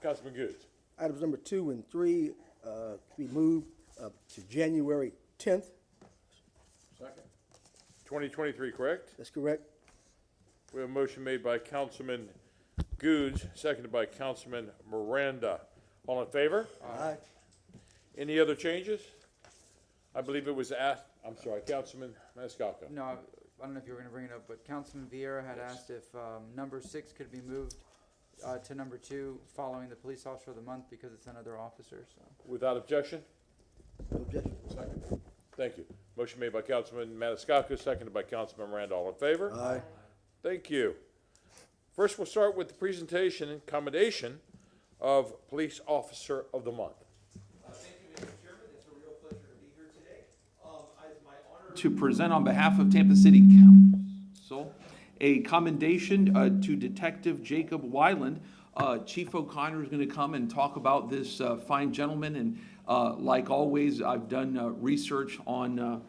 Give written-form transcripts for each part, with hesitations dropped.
Councilman Goods. Items number 2 and 3 be moved to January 10th. Second. 2023, correct? That's correct. We have a motion made by Councilman Goods, seconded by Councilman Miranda. All in favor? Aye. Any other changes? I believe it was asked, I'm sorry, Councilman Maniscalco. No, I don't know if you were gonna bring it up, but Councilman Vieira had asked if, number 6 could be moved, to number 2, following the police officer of the month, because it's another officer, so. Without objection? No objection. Second. Thank you. Motion made by Councilman Maniscalco, seconded by Councilman Miranda. All in favor? Aye. Thank you. First, we'll start with the presentation and commendation of Police Officer of the Month. Thank you, Mr. Chairman. It's a real pleasure to be here today. It's my honor to present on behalf of Tampa City Council a commendation to Detective Jacob Weiland. Chief O'Connor is going to come and talk about this fine gentleman, and like always, I've done research on.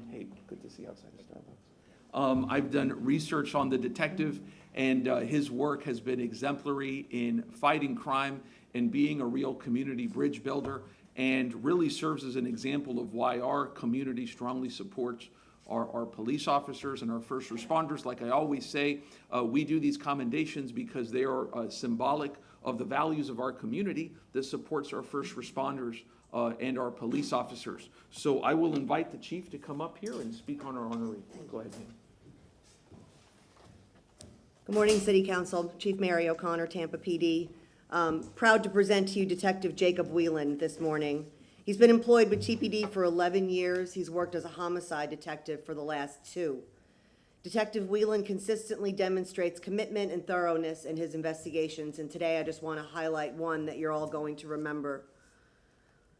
Hey, good to see you outside of Starbucks. I've done research on the detective, and his work has been exemplary in fighting crime and being a real community bridge builder, and really serves as an example of why our community strongly supports our police officers and our first responders. Like I always say, we do these commendations because they are symbolic of the values of our community that supports our first responders and our police officers. So I will invite the chief to come up here and speak on our honoree. Go ahead, ma'am. Good morning, City Council. Chief Mary O'Connor, Tampa PD. Proud to present to you Detective Jacob Weiland this morning. He's been employed with TPD for 11 years. He's worked as a homicide detective for the last 2. Detective Weiland consistently demonstrates commitment and thoroughness in his investigations, and today I just want to highlight one that you're all going to remember.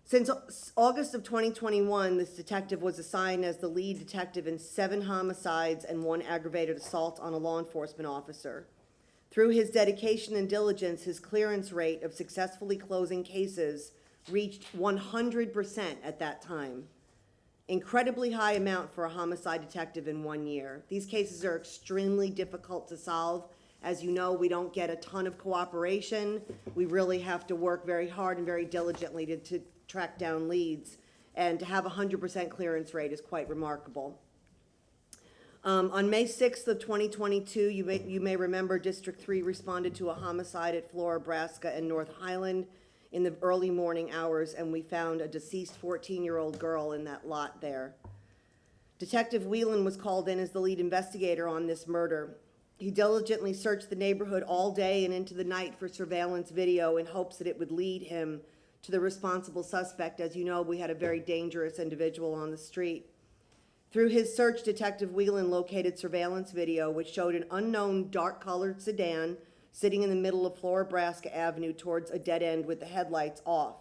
Since August of 2021, this detective was assigned as the lead detective in 7 homicides and 1 aggravated assault on a law enforcement officer. Through his dedication and diligence, his clearance rate of successfully closing cases reached 100% at that time. Incredibly high amount for a homicide detective in 1 year. These cases are extremely difficult to solve. As you know, we don't get a ton of cooperation. We really have to work very hard and very diligently to track down leads. And to have a 100% clearance rate is quite remarkable. On May 6th of 2022, you may remember District 3 responded to a homicide at Flora, Nebraska and North Highland in the early morning hours, and we found a deceased 14-year-old girl in that lot there. Detective Weiland was called in as the lead investigator on this murder. He diligently searched the neighborhood all day and into the night for surveillance video in hopes that it would lead him to the responsible suspect. As you know, we had a very dangerous individual on the street. Through his search, Detective Weiland located surveillance video which showed an unknown dark-colored sedan sitting in the middle of Flora, Nebraska Avenue towards a dead end with the headlights off.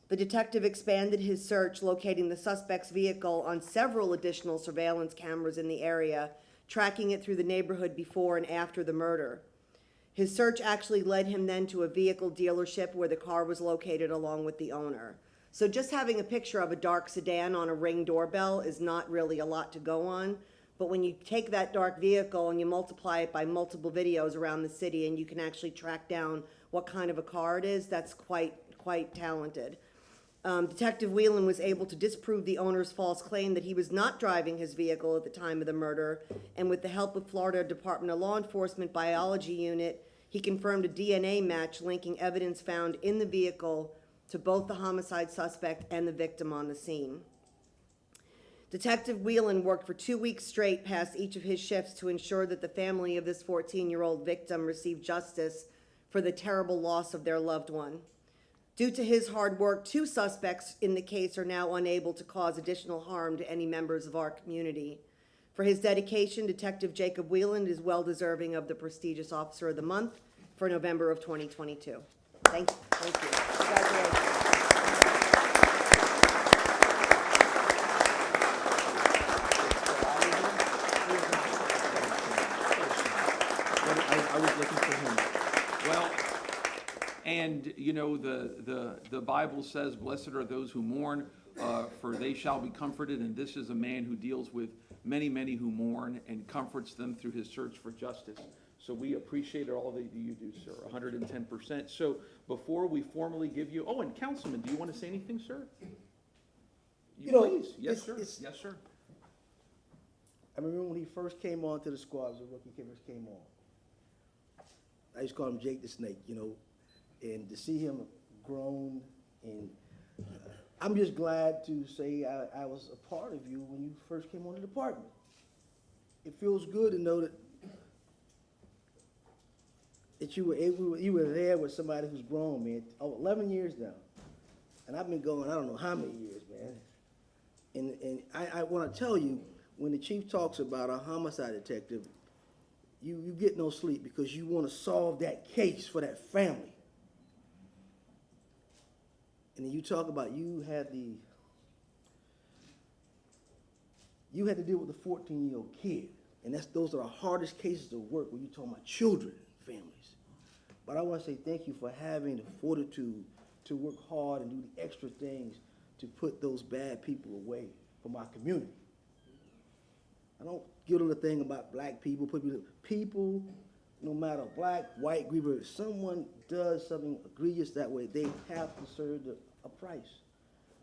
The detective expanded his search, locating the suspect's vehicle on several additional surveillance cameras in the area, tracking it through the neighborhood before and after the murder. His search actually led him then to a vehicle dealership where the car was located along with the owner. So just having a picture of a dark sedan on a Ring doorbell is not really a lot to go on. But when you take that dark vehicle and you multiply it by multiple videos around the city and you can actually track down what kind of a car it is, that's quite talented. Detective Weiland was able to disprove the owner's false claim that he was not driving his vehicle at the time of the murder, and with the help of Florida Department of Law Enforcement Biology Unit, he confirmed a DNA match linking evidence found in the vehicle to both the homicide suspect and the victim on the scene. Detective Weiland worked for 2 weeks straight past each of his shifts to ensure that the family of this 14-year-old victim received justice for the terrible loss of their loved one. Due to his hard work, 2 suspects in the case are now unable to cause additional harm to any members of our community. For his dedication, Detective Jacob Weiland is well deserving of the prestigious Officer of the Month for November of 2022. Thank you. Congratulations. I was looking for him. Well, and you know, the Bible says, blessed are those who mourn, for they shall be comforted. And this is a man who deals with many who mourn and comforts them through his search for justice. So we appreciate all that you do, sir, 110%. So before we formally give you, oh, and Councilman, do you want to say anything, sir? You know, Please, yes, sir, it's- yes, sir. I remember when he first came on to the squad, as a rookie, he first came on. I used to call him Jake the Snake, you know, and to see him grown, and I'm just glad to say I was a part of you when you first came on the department. It feels good to know that you were there with somebody who's grown, man. Oh, 11 years now, and I've been going I don't know how many years, man. And I want to tell you, when the chief talks about a homicide detective, you get no sleep because you want to solve that case for that family. And then you talk about you had to deal with a 14-year-old kid, and those are the hardest cases to work when you're talking about children and families. But I want to say thank you for having the fortitude to work hard and do the extra things to put those bad people away from our community. I don't give a little thing about black people, people, no matter black, white, green, if someone does something egregious that way, they have to serve a price.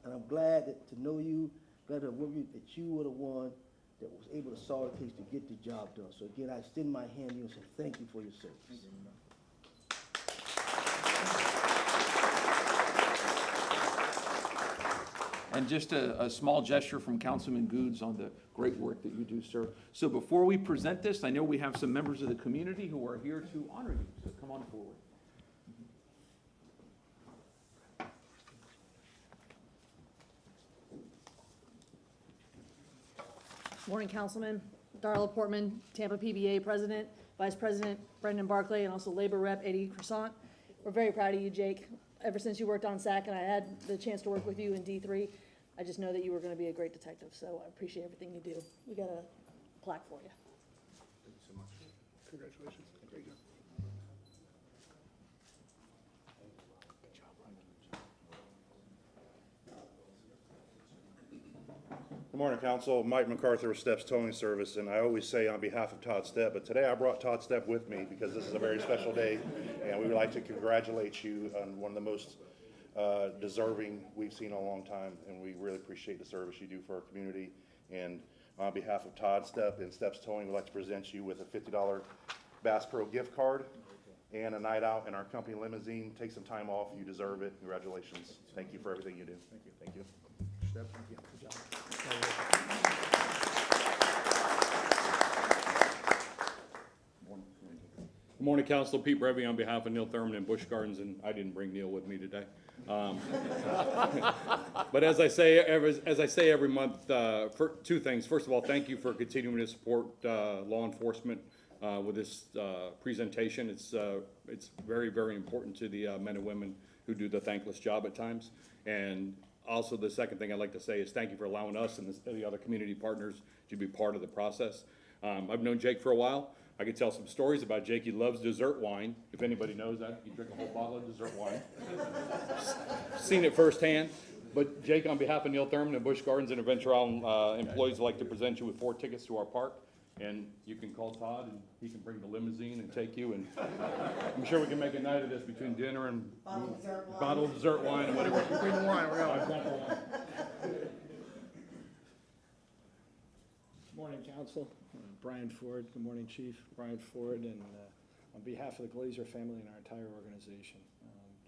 And I'm glad to know you, glad to work with you, that you were the one that was able to solve the case to get the job done. So again, I extend my hand to you and say thank you for your service. And just a small gesture from Councilman Goods on the great work that you do, sir. So before we present this, I know we have some members of the community who are here to honor you, so come on forward. Morning, Councilman. Darla Portman, Tampa PBA President, Vice President Brendan Barclay, and also Labor Rep Eddie Croissant. We're very proud of you, Jake. Ever since you worked on SAC and I had the chance to work with you in D3, I just know that you were going to be a great detective, so I appreciate everything you do. We got a plaque for you. Thank you so much. Congratulations. Great job. Good morning, Council. Mike MacArthur with Steps Towing Service, and I always say on behalf of Todd Stepp, but today I brought Todd Stepp with me because this is a very special day, and we would like to congratulate you on one of the most deserving we've seen in a long time, and we really appreciate the service you do for our community. And on behalf of Todd Stepp and Steps Towing, we'd like to present you with a $50 Bass Pro gift card and a night out in our company limousine. Take some time off. You deserve it. Congratulations. Thank you for everything you do. Thank you. Thank you. Step, thank you. Good job. Good morning, Council. Pete Brevy on behalf of Neil Thurman and Busch Gardens, and I didn't bring Neil with me today. But as I say every month, for two things. First of all, thank you for continuing to support law enforcement with this presentation. It's very, very important to the men and women who do the thankless job at times. And also, the second thing I'd like to say is thank you for allowing us and the other community partners to be part of the process. I've known Jake for a while. I could tell some stories about Jake. He loves dessert wine. If anybody knows that, he drink a whole bottle of dessert wine. Seen it firsthand. But Jake, on behalf of Neil Thurman and Busch Gardens and Adventure Island employees, would like to present you with 4 tickets to our park. And you can call Todd, and he can bring the limousine and take you. And I'm sure we can make a night of this between dinner and bottle of dessert wine and whatever. Bring the wine, we're going. I've got the wine. Good morning, Council. Brian Ford. Good morning, Chief. Brian Ford, and on behalf of the Glazer family and our entire organization,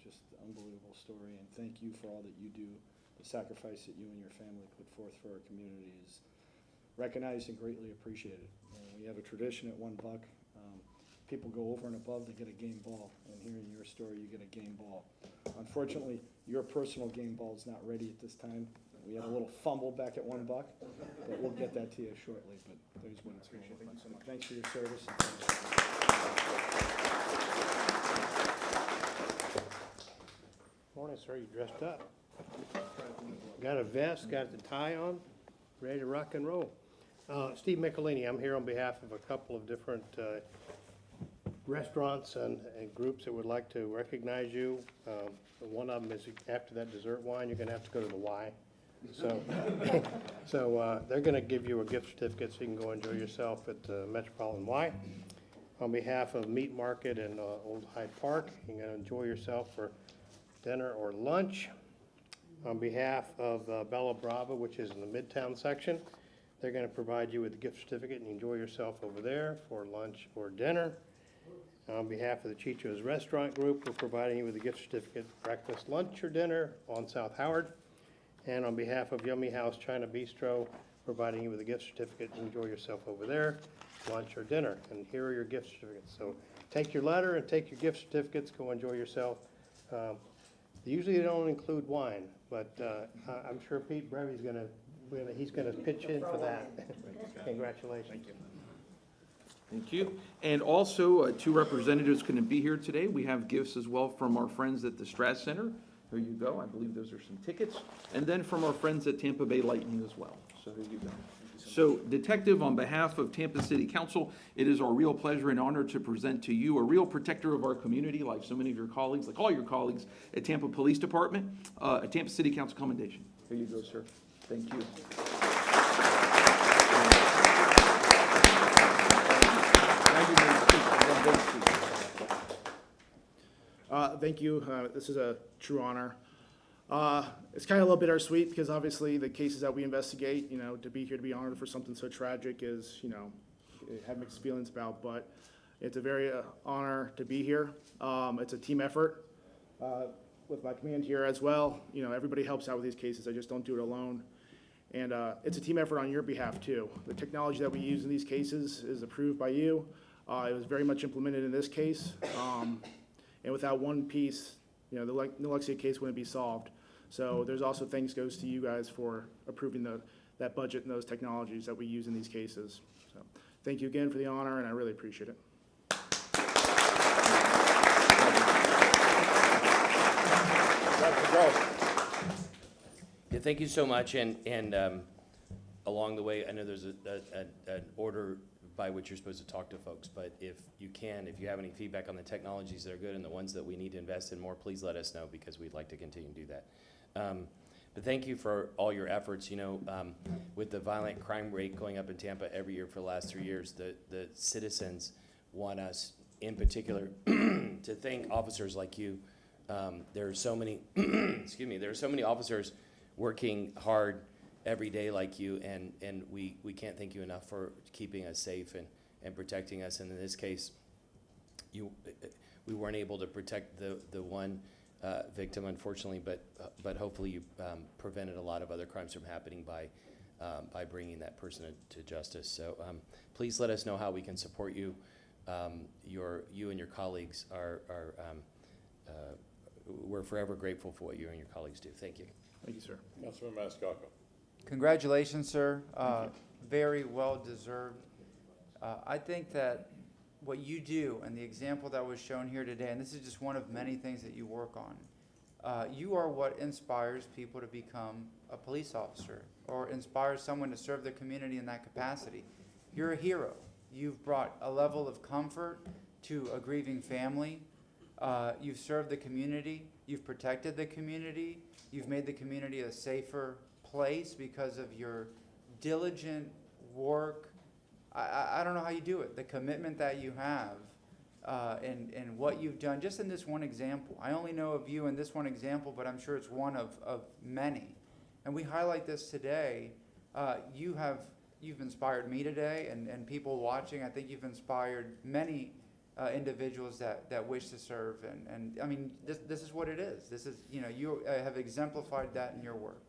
just unbelievable story, and thank you for all that you do. The sacrifice that you and your family put forth for our community is recognized and greatly appreciated. We have a tradition at $1. People go over and above to get a game ball, and here in your story, you get a game ball. Unfortunately, your personal game ball is not ready at this time. We had a little fumble back at $1, but we'll get that to you shortly. But there's what it's going to look like. So thanks for your service. Morning, sir. You dressed up. Got a vest, got the tie on, ready to rock and roll. Steve Michelini, I'm here on behalf of a couple of different restaurants and groups that would like to recognize you. One of them is after that dessert wine, you're going to have to go to the Y. So, they're going to give you a gift certificate so you can go enjoy yourself at Metropolitan Y. on behalf of Meat Market and Old Hyde Park. You're going to enjoy yourself for dinner or lunch. On behalf of Bella Brava, which is in the Midtown section, they're going to provide you with a gift certificate and enjoy yourself over there for lunch or dinner. On behalf of the Chicho's Restaurant Group, we're providing you with a gift certificate, breakfast, lunch, or dinner on South Howard. And on behalf of Yummy House China Bistro, providing you with a gift certificate, enjoy yourself over there, lunch or dinner. And here are your gift certificates. So take your letter and take your gift certificates, go enjoy yourself. Usually they don't include wine, but I'm sure Pete Brevy's he's gonna pitch in for that. Congratulations. Thank you. And also, two representatives couldn't be here today. We have gifts as well from our friends at the Strass Center. Here you go. I believe those are some tickets. And then from our friends at Tampa Bay Lightning as well. So here you go. So, Detective, on behalf of Tampa City Council, it is our real pleasure and honor to present to you a real protector of our community, like so many of your colleagues, like all your colleagues at Tampa Police Department, a Tampa City Council commendation. Here you go, sir. Thank you. Thank you. This is a true honor. It's kind of a little bittersweet because obviously the cases that we investigate, to be here to be honored for something so tragic is, have mixed feelings about, but it's a very honor to be here. It's a team effort with my command here as well. Everybody helps out with these cases. I just don't do it alone. And it's a team effort on your behalf too. The technology that we use in these cases is approved by you. It was very much implemented in this case. And without one piece, the Alexia case wouldn't be solved. So there's also thanks goes to you guys for approving that budget and those technologies that we use in these cases. So thank you again for the honor, and I really appreciate it. Yeah, thank you so much, and along the way, I know there's an order by which you're supposed to talk to folks, but if you have any feedback on the technologies that are good and the ones that we need to invest in more, please let us know, because we'd like to continue to do that. But thank you for all your efforts. With the violent crime rate going up in Tampa every year for the last 3 years, the citizens want us, in particular, to thank officers like you. There are so many, excuse me, there are so many officers working hard every day like you, and we can't thank you enough for keeping us safe and protecting us. And in this case, we weren't able to protect the one victim, unfortunately, but hopefully you prevented a lot of other crimes from happening by bringing that person to justice. So please let us know how we can support you. You and your colleagues we're forever grateful for what you and your colleagues do. Thank you. Thank you, sir. Councilman Maniscalco. Congratulations, sir. Very well deserved. I think that what you do and the example that was shown here today, and this is just one of many things that you work on, you are what inspires people to become a police officer or inspires someone to serve the community in that capacity. You're a hero. You've brought a level of comfort to a grieving family. You've served the community. You've protected the community. You've made the community a safer place because of your diligent work. I don't know how you do it. The commitment that you have and what you've done just in this one example. I only know of you in this one example, but I'm sure it's one of many. And we highlight this today. You've inspired me today and people watching. I think you've inspired many individuals that wish to serve. And I mean, this is what it is. This is, you have exemplified that in your work.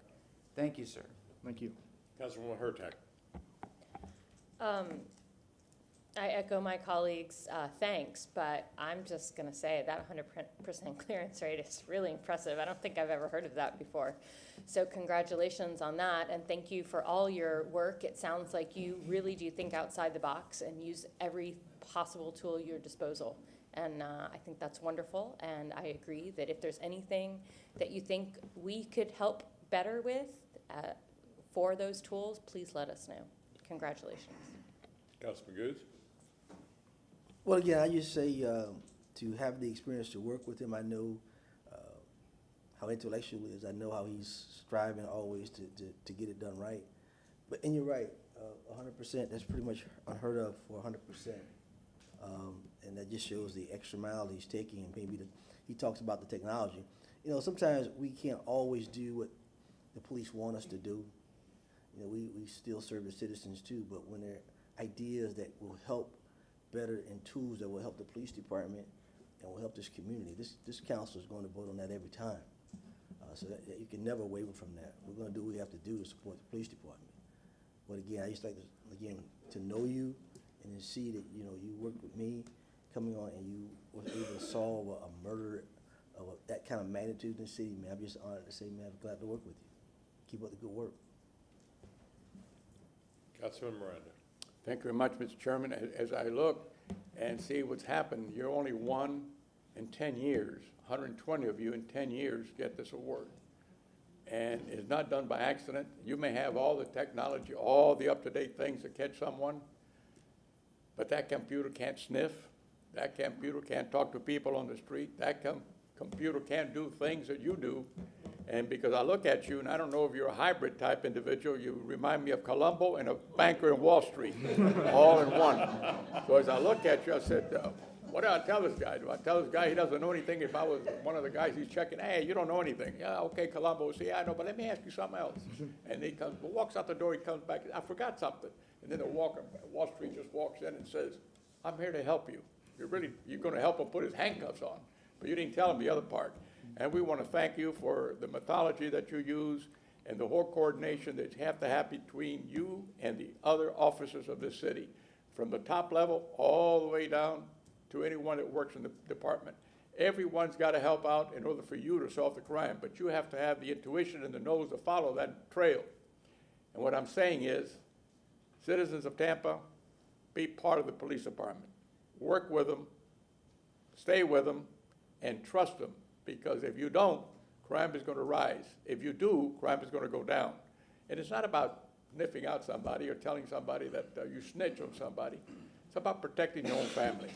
Thank you, sir. Thank you. Councilwoman Hurtak. I echo my colleagues' thanks, but I'm just going to say that 100% clearance rate is really impressive. I don't think I've ever heard of that before. So congratulations on that, and thank you for all your work. It sounds like you really do think outside the box and use every possible tool at your disposal. And I think that's wonderful, and I agree that if there's anything that you think we could help better with for those tools, please let us know. Congratulations. Councilman Goods. Well, again, I just say to have the experience to work with him, I know how intellectual he is. I know how he's striving always to get it done right. But, and you're right, 100%, that's pretty much unheard of for 100%. And that just shows the extra mile he's taking, and maybe he talks about the technology. You know, sometimes we can't always do what the police want us to do. You know, we still serve the citizens too, but when there are ideas that will help better and tools that will help the police department and will help this community, this council is going to vote on that every time. So that you can never waver from that. We're going to do what we have to do to support the police department. But again, I just like to know you and to see that, you know, you worked with me coming on and you were able to solve a murder of that kind of magnitude in the city, man. I'm just honored to say, man, I'm glad to work with you. Keep up the good work. Councilman Miranda. Thank you very much, Mr. Chairman. As I look and see what's happened, you're only one in 10 years. 120 of you in 10 years get this award. And it's not done by accident. You may have all the technology, all the up-to-date things to catch someone, but that computer can't sniff. That computer can't talk to people on the street. That computer can't do things that you do. And because I look at you, and I don't know if you're a hybrid type individual, you remind me of Columbo and a banker in Wall Street, all in one. So as I look at you, I said, what do I tell this guy? Do I tell this guy he doesn't know anything? If I was one of the guys he's checking, hey, you don't know anything. Yeah, okay, Columbo. See, I know, but let me ask you something else. And he comes, walks out the door, he comes back, I forgot something. And then the Wall Street just walks in and says, I'm here to help you. You're going to help him put his handcuffs on. But you didn't tell him the other part. And we want to thank you for the methodology that you use and the whole coordination that you have to have between you and the other officers of this city, from the top level all the way down to anyone that works in the department. Everyone's got to help out in order for you to solve the crime, but you have to have the intuition and the nose to follow that trail. And what I'm saying is, citizens of Tampa, be part of the police department. Work with them, stay with them, and trust them, because if you don't, crime is going to rise. If you do, crime is going to go down. And it's not about sniffing out somebody or telling somebody that you snitch on somebody. It's about protecting your own family.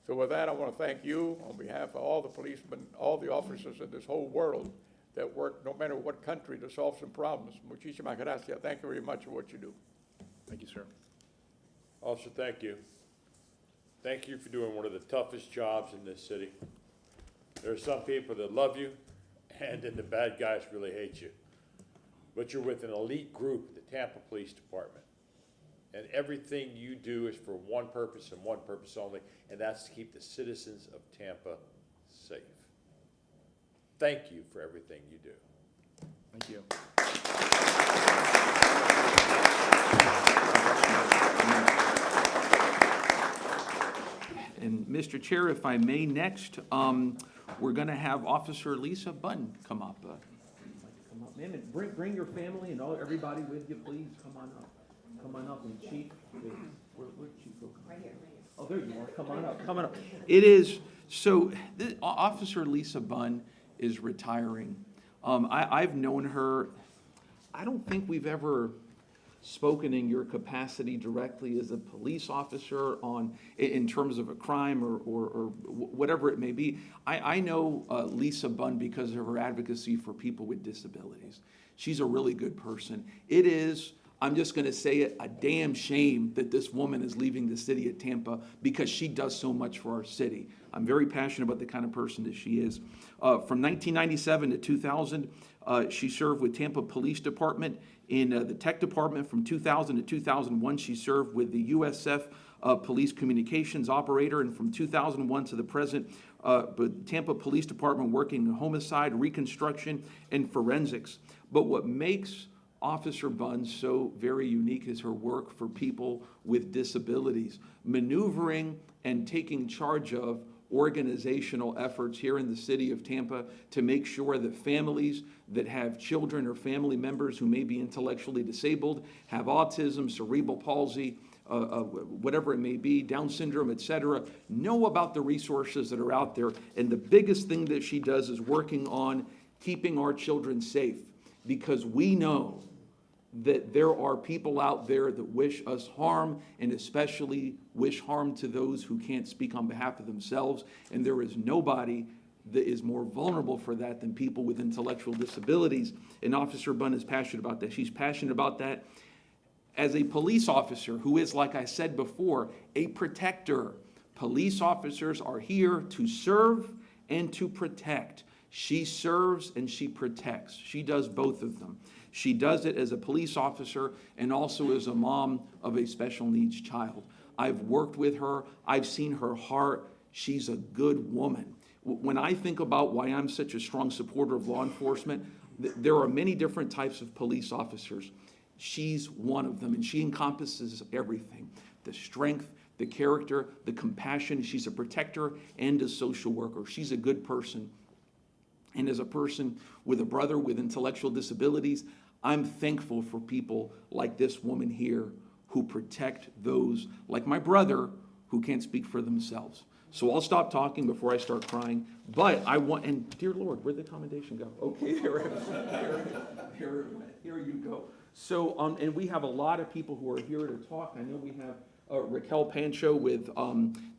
So with that, I want to thank you on behalf of all the policemen, all the officers in this whole world that work no matter what country to solve some problems. Muchísimas gracias. Thank you very much for what you do. Thank you, sir. Officer, thank you. Thank you for doing one of the toughest jobs in this city. There are some people that love you, and then the bad guys really hate you. But you're with an elite group, the Tampa Police Department. And everything you do is for one purpose and one purpose only, and that's to keep the citizens of Tampa safe. Thank you for everything you do. Thank you. And Mr. Chair, if I may, next, we're going to have Officer Lisa Bunn come up. Come up, ma'am, and bring your family and everybody with you, please. Come on up. Come on up, and Chief, where's Chief? Right here. Oh, there you are. Come on up. Come on up. It is, so Officer Lisa Bunn is retiring. I've known her, I don't think we've ever spoken in your capacity directly as a police officer in terms of a crime or whatever it may be. I know Lisa Bunn because of her advocacy for people with disabilities. She's a really good person. It is, I'm just going to say it, a damn shame that this woman is leaving the city of Tampa because she does so much for our city. I'm very passionate about the kind of person that she is. From 1997 to 2000, she served with Tampa Police Department in the tech department. From 2000 to 2001, she served with the USF Police Communications Operator, and from 2001 to the present, Tampa Police Department working in homicide, reconstruction, and forensics. But what makes Officer Bunn so very unique is her work for people with disabilities, maneuvering and taking charge of organizational efforts here in the city of Tampa to make sure that families that have children or family members who may be intellectually disabled, have autism, cerebral palsy, whatever it may be, Down syndrome, etc., know about the resources that are out there. And the biggest thing that she does is working on keeping our children safe, because we know that there are people out there that wish us harm, and especially wish harm to those who can't speak on behalf of themselves. And there is nobody that is more vulnerable for that than people with intellectual disabilities. And Officer Bunn is passionate about that. She's passionate about that as a police officer who is, like I said before, a protector. Police officers are here to serve and to protect. She serves and she protects. She does both of them. She does it as a police officer and also as a mom of a special needs child. I've worked with her. I've seen her heart. She's a good woman. When I think about why I'm such a strong supporter of law enforcement, there are many different types of police officers. She's one of them, and she encompasses everything: the strength, the character, the compassion. She's a protector and a social worker. She's a good person. And as a person with a brother with intellectual disabilities, I'm thankful for people like this woman here who protect those like my brother who can't speak for themselves. So I'll stop talking before I start crying, but I want, and dear Lord, where'd the commendation go? Okay, there it is. Here you go. So, and we have a lot of people who are here to talk. I know we have Raquel Pancho with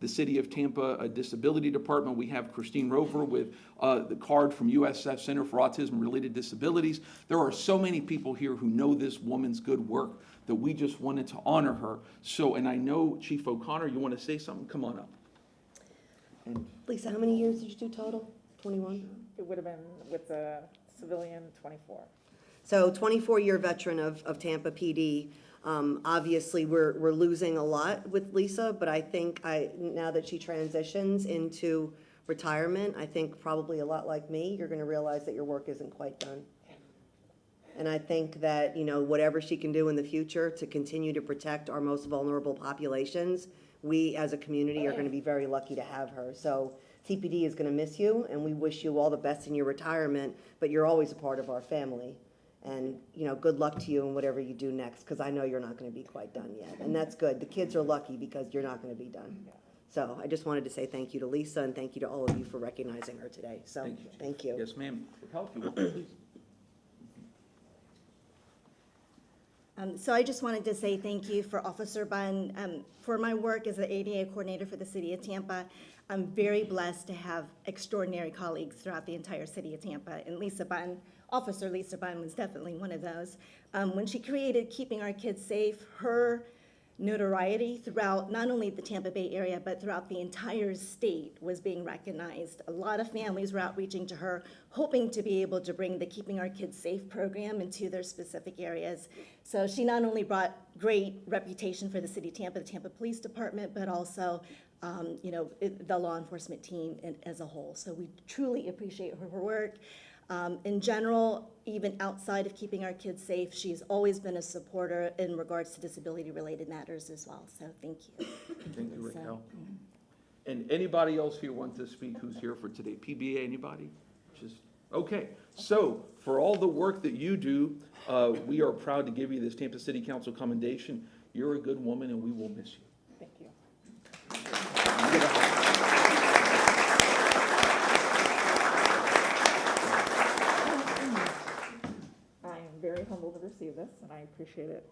the City of Tampa Disability Department. We have Christine Rover with the card from USF Center for Autism-Related Disabilities. There are so many people here who know this woman's good work that we just wanted to honor her. So, and I know Chief O'Connor, you want to say something? Come on up. Lisa, how many years did you do total? 21? It would have been with the civilian 24. So 24-year veteran of Tampa PD. Obviously, we're losing a lot with Lisa, but I think now that she transitions into retirement, I think probably a lot like me, you're going to realize that your work isn't quite done. And I think that, you know, whatever she can do in the future to continue to protect our most vulnerable populations, we as a community are going to be very lucky to have her. So TPD is going to miss you, and we wish you all the best in your retirement, but you're always a part of our family. And, you know, good luck to you in whatever you do next, because I know you're not going to be quite done yet. And that's good. The kids are lucky because you're not going to be done. So I just wanted to say thank you to Lisa, and thank you to all of you for recognizing her today. So thank you. Yes, ma'am. Help you, please. So I just wanted to say thank you for Officer Bunn. For my work as an ADA coordinator for the City of Tampa, I'm very blessed to have extraordinary colleagues throughout the entire City of Tampa. And Lisa Bunn, Officer Lisa Bunn was definitely one of those. When she created Keeping Our Kids Safe, her notoriety throughout not only the Tampa Bay area, but throughout the entire state was being recognized. A lot of families were outreaching to her, hoping to be able to bring the Keeping Our Kids Safe program into their specific areas. So she not only brought great reputation for the City of Tampa, the Tampa Police Department, but also the law enforcement team as a whole. So we truly appreciate her work. In general, even outside of Keeping Our Kids Safe, she's always been a supporter in regards to disability-related matters as well. So thank you. Thank you, Raquel. And anybody else here want to speak who's here for today? PBA, anybody? Okay. So for all the work that you do, we are proud to give you this Tampa City Council commendation. You're a good woman, and we will miss you. Thank you. Very humbled to receive this, and I appreciate it.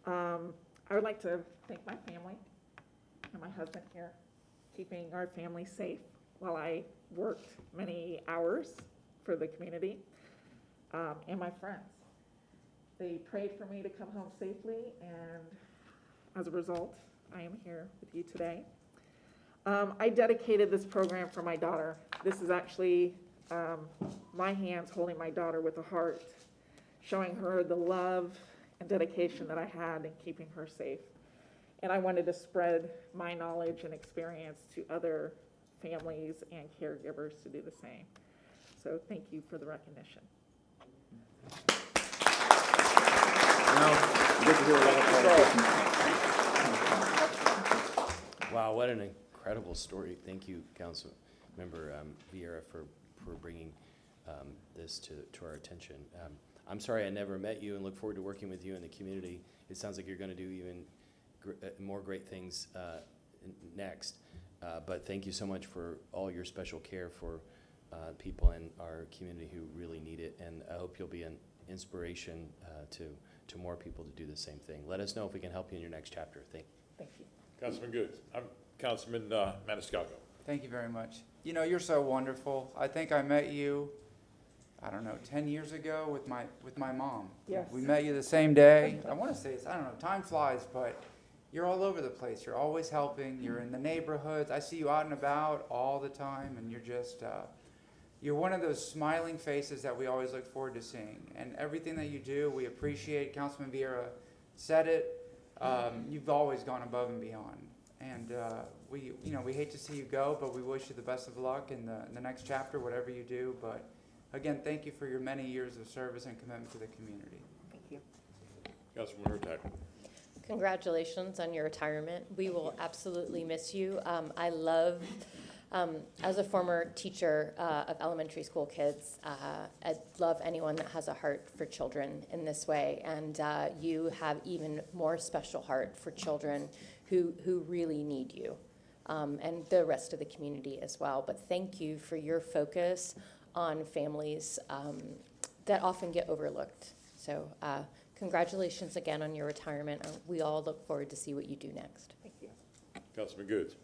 I would like to thank my family and my husband here, keeping our family safe while I worked many hours for the community, and my friends. They prayed for me to come home safely, and as a result, I am here with you today. I dedicated this program for my daughter. This is actually my hands holding my daughter with a heart, showing her the love and dedication that I had in keeping her safe. And I wanted to spread my knowledge and experience to other families and caregivers to do the same. So thank you for the recognition. Wow, what an incredible story. Thank you, Council Member Vieira, for bringing this to our attention. I'm sorry I never met you, and look forward to working with you in the community. It sounds like you're going to do even more great things next. But thank you so much for all your special care for people in our community who really need it. And I hope you'll be an inspiration to more people to do the same thing. Let us know if we can help you in your next chapter. Thank you. Councilman Goods. I'm Councilman Maniscalco. Thank you very much. You know, you're so wonderful. I think I met you, I don't know, 10 years ago with my mom. Yes. We met you the same day. I want to say, I don't know, time flies, but you're all over the place. You're always helping. You're in the neighborhoods. I see you out and about all the time, and you're just, you're one of those smiling faces that we always look forward to seeing. And everything that you do, we appreciate. Councilman Vieira said it. You've always gone above and beyond. And we hate to see you go, but we wish you the best of luck in the next chapter, whatever you do. But again, thank you for your many years of service and commitment to the community. Thank you. Councilman Hurtak. Congratulations on your retirement. We will absolutely miss you. I love, as a former teacher of elementary school kids, I love anyone that has a heart for children in this way. And you have even more special heart for children who really need you, and the rest of the community as well. But thank you for your focus on families that often get overlooked. So congratulations again on your retirement. We all look forward to see what you do next. Thank you. Councilman Goods.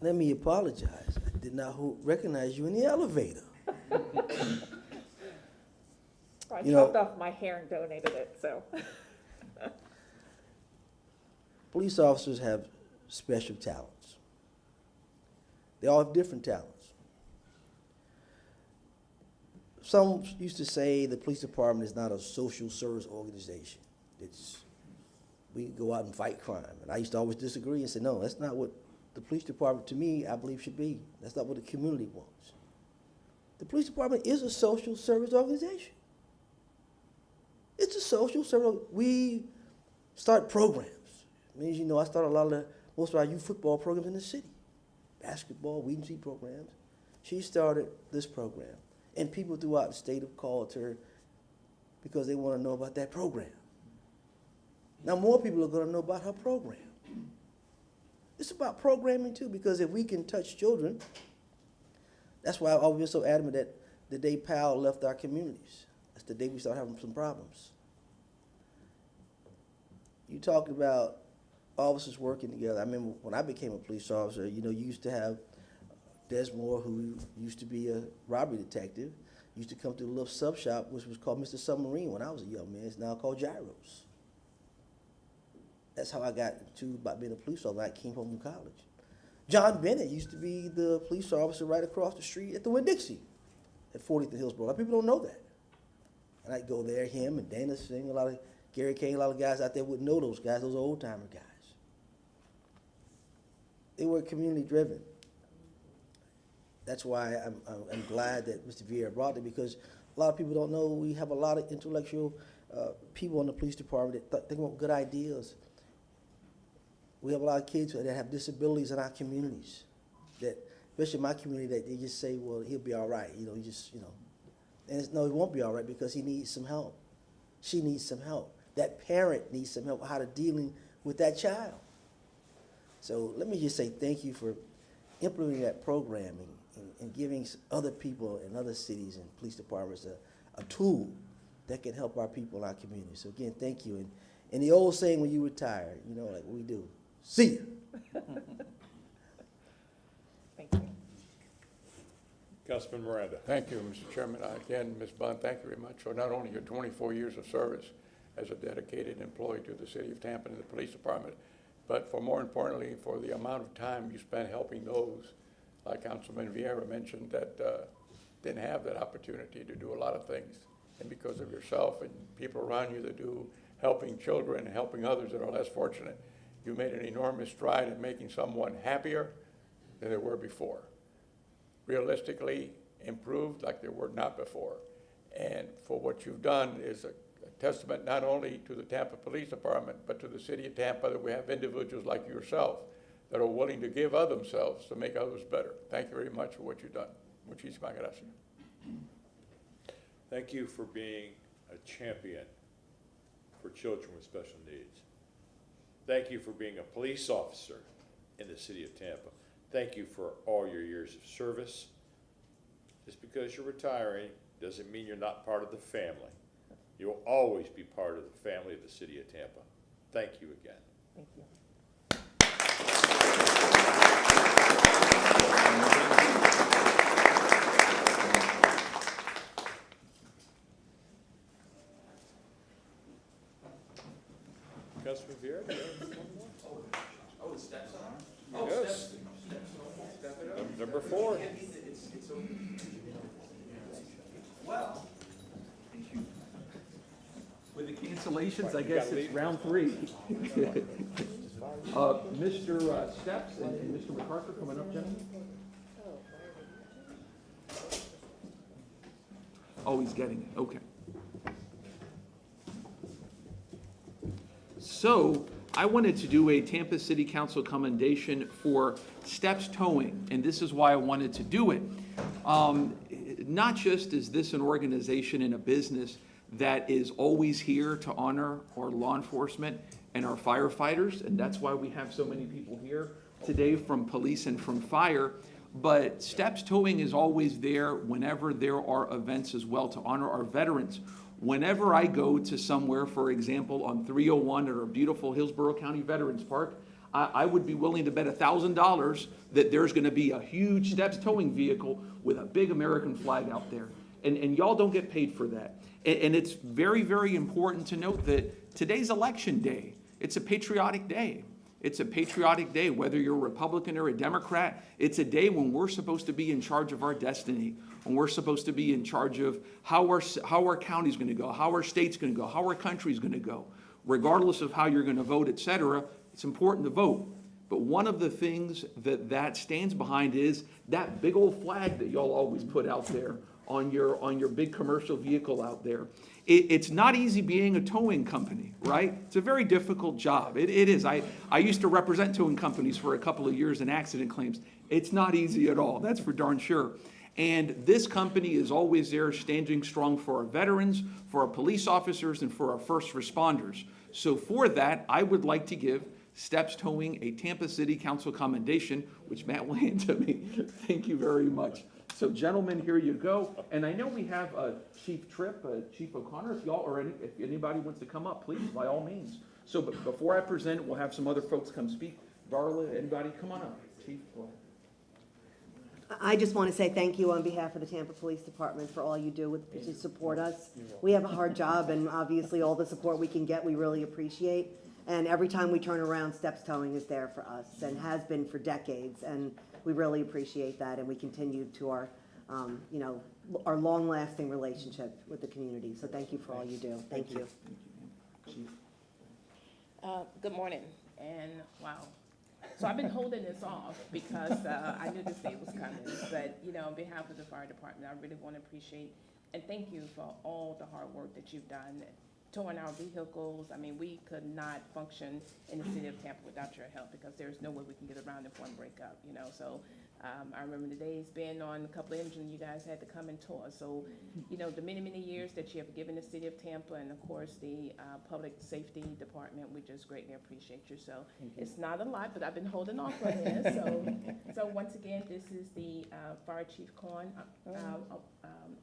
Let me apologize. I did not recognize you in the elevator. I You know- chopped off my hair and donated it, so. Police officers have special talents. They all have different talents. Some used to say the police department is not a social service organization. We go out and fight crime. And I used to always disagree and say, no, that's not what the police department, to me, I believe should be. That's not what the community wants. The police department is a social service organization. It's a social service. We start programs. It means, I start most of our youth football programs in the city. Basketball, weed and seed programs. She started this program. And people throughout the state have called her because they want to know about that program. Now more people are going to know about her program. It's about programming too, because if we can touch children, that's why I've always been so adamant that the day Powell left our communities, that's the day we start having some problems. You talk about officers working together. I remember when I became a police officer, you used to have Des Moore, who used to be a robbery detective, used to come to a little sub shop, which was called Mr. Submarine when I was a young man. It's now called Gyros. That's how I got about being a police officer when I came home from college. John Bennett used to be the police officer right across the street at the Winn-Dixie at 40th and Hillsborough. A lot of people don't know that. And I'd go there, him and Dana Singh, Gary Kane, a lot of guys out there wouldn't know those guys, those old-timer guys. They were community driven. That's why I'm glad that Mr. Vieira brought it, because a lot of people don't know we have a lot of intellectual people in the police department that think about good ideas. We have a lot of kids that have disabilities in our communities, that, especially in my community, that they just say, well, he'll be all right, And no, he won't be all right because he needs some help. She needs some help. That parent needs some help how to dealing with that child. So let me just say thank you for implementing that programming and giving other people in other cities and police departments a tool that can help our people in our community. So again, thank you. And the old saying when you retire, like we do, see you. Thank you. Councilman Miranda. Thank you, Mr. Chairman. Again, Ms. Bond, thank you very much for not only your 24 years of service as a dedicated employee to the city of Tampa and the police department, but for more importantly, for the amount of time you spent helping those, like Councilman Vieira mentioned, that didn't have that opportunity to do a lot of things. And because of yourself and people around you that do helping children and helping others that are less fortunate, you made an enormous stride in making someone happier than they were before. Realistically improved like they were not before. And for what you've done is a testament not only to the Tampa Police Department, but to the city of Tampa, that we have individuals like yourself that are willing to give of themselves to make others better. Thank you very much for what you've done. Muchísimas gracias. Thank you for being a champion for children with special needs. Thank you for being a police officer in the city of Tampa. Thank you for all your years of service. Just because you're retiring doesn't mean you're not part of the family. You'll always be part of the family of the city of Tampa. Thank you again. Thank you. Councilman Viera, do you have one more? Oh, the steps on? Yes. Number 4. Well, with the cancellations, I guess it's round 3. Mr. Steps and Mr. MacArthur coming up, gentlemen. Oh, he's getting it, okay. So, I wanted to do a Tampa City Council commendation for Steps Towing, and this is why I wanted to do it. Not just is this an organization and a business that is always here to honor our law enforcement and our firefighters, and that's why we have so many people here today from police and from fire, but Steps Towing is always there whenever there are events as well to honor our veterans. Whenever I go to somewhere, for example, on 301 at our beautiful Hillsborough County Veterans Park, I would be willing to bet $1,000 that there's gonna be a huge Steps Towing vehicle with a big American flag out there. And y'all don't get paid for that. And it's very, very important to note that today's election day. It's a patriotic day. It's a patriotic day, whether you're a Republican or a Democrat. It's a day when we're supposed to be in charge of our destiny, when we're supposed to be in charge of how our county's gonna go, how our state's gonna go, how our country's gonna go. Regardless of how you're gonna vote, et cetera, it's important to vote. But one of the things that stands behind is that big old flag that y'all always put out there on your big commercial vehicle out there. It's not easy being a towing company, right? It's a very difficult job. It is. I used to represent towing companies for a couple of years in accident claims. It's not easy at all, that's for darn sure. And this company is always there standing strong for our veterans, for our police officers, and for our first responders. So for that, I would like to give Steps Towing a Tampa City Council commendation, which Matt will hand to me. Thank you very much. So gentlemen, here you go. And I know we have Chief Tripp, Chief O'Connor, if anybody wants to come up, please, by all means. So but before I present it, we'll have some other folks come speak. Darla, anybody, come on up. Chief, go ahead. I just want to say thank you on behalf of the Tampa Police Department for all you do to support us. We have a hard job, and obviously all the support we can get, we really appreciate. And every time we turn around, Steps Towing is there for us and has been for decades. And we really appreciate that, and we continue to our long-lasting relationship with the community. So thank you for all you do. Thank you. Good morning, and wow. So I've been holding this off because I knew this day was coming. But, on behalf of the fire department, I really want to appreciate and thank you for all the hard work that you've done. Towing our vehicles, I mean, we could not function in the city of Tampa without your help because there's no way we can get around if one break up, So I remember the days being on a couple of engines, you guys had to come and tow us. So, the many, many years that you have given the city of Tampa and, of course, the Public Safety Department, we just greatly appreciate you. So it's not a lot, but I've been holding off on this. So once again, this is the Fire Chief coin,